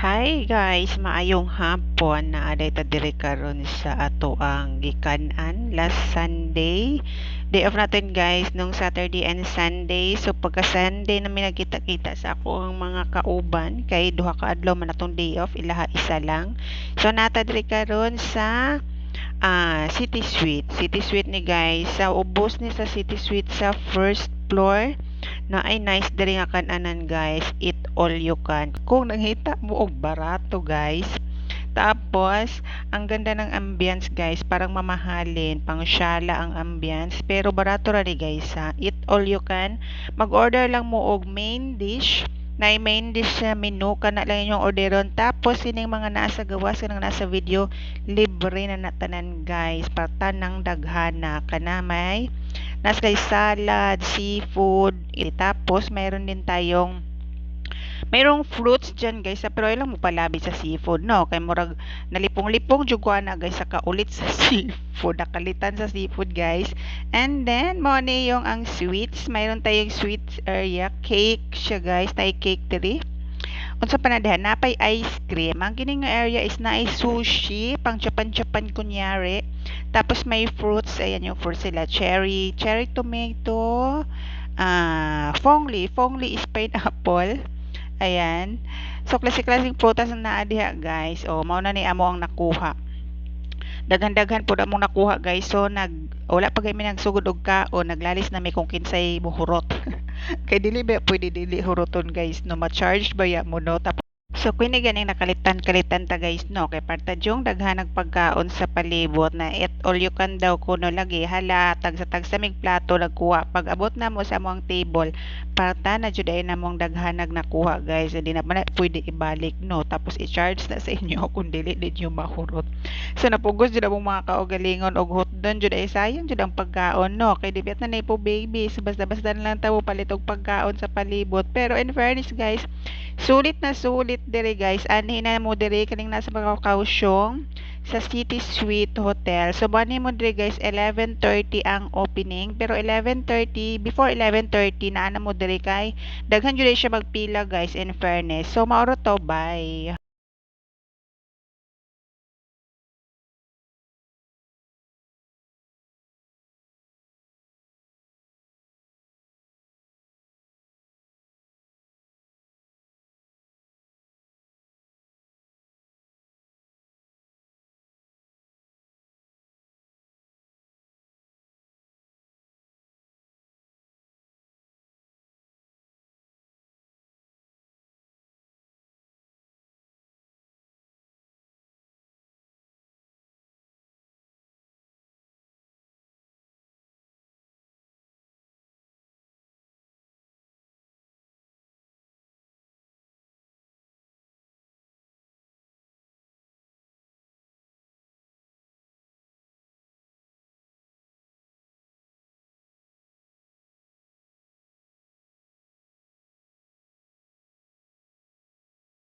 Hi guys, maayong hapon na aday ta diri karon sa ato ang gikanan last Sunday. Day off natin guys nung Saturday and Sunday. So pagka Sunday namin nagkita-kita sa ako ang mga kauban kay duha ka adlaw man atong day off, ilaha isa lang. So nata diri karon sa City Suite. City Suite ni guys. Sa ubos ni sa City Suite sa first floor na ay nice diri nga kananan guys, eat all you can kung nanghita mo og barato guys. Tapos ang ganda ng ambience guys, parang mamahalin pang syala ang ambience pero barato ra ni guys ha. Eat all you can, mag-order lang mo og main dish na main dish sa menu kana lang inyong orderon, tapos sining mga nasa gawas kanang nasa video libre na natanan guys, partan ng daghana kana may nasa kay salad, seafood, tapos mayroon din mayroong fruits dyan guys, pero ay lang mo palabi sa seafood no, kay murag nalipong-lipong jugwa na guys sa kaulit sa seafood, nakalitan sa seafood guys. And then mo ni yung ang sweets, mayroon tayong sweets area, cake siya guys, tayo cake diri. Unsa pa na diha, napay ice cream. Ang kining area is naay sushi, pang Japan kunyari. Tapos may fruits, ayan yung fruits sila, cherry tomato, fong li is pineapple. Ayan. So klase-klaseng prutas na naa diha guys. O mao na ni amo ang nakuha. Daghan-daghan po na mong nakuha guys. So wala pa kami nagsugod og kaon, naglalis na may kung kinsay muhurot. Kay dili ba pwede dili huroton guys no, ma-charge ba ya mo no. Tapos so kini ganing nakalitan ta guys no, kay parta jong daghan pagkaon sa palibot na eat all you can daw kuno lagi, hala tag sa mig plato nagkuha, pag abot na mo sa among table parta na jud ay namong daghanag nakuha guys, hindi na man pwede ibalik no, tapos i-charge na sa inyo kung dili ninyo mahurot. So napugos jud among mga kaugalingon og hotdon jud ay sayang jud ang pagkaon no, kay dibet na nay po baby, so basta-basta na lang tawo palit og pagkaon sa palibot. Pero in fairness guys, sulit na sulit diri guys, anhin na mo diri kaning nasa mga kausyong sa City Suite Hotel. So bani mo diri guys 11:30 ang opening, pero 11:30 before 11:30 na mo diri kay daghan jud siya magpila guys in fairness. So maoro to, bye.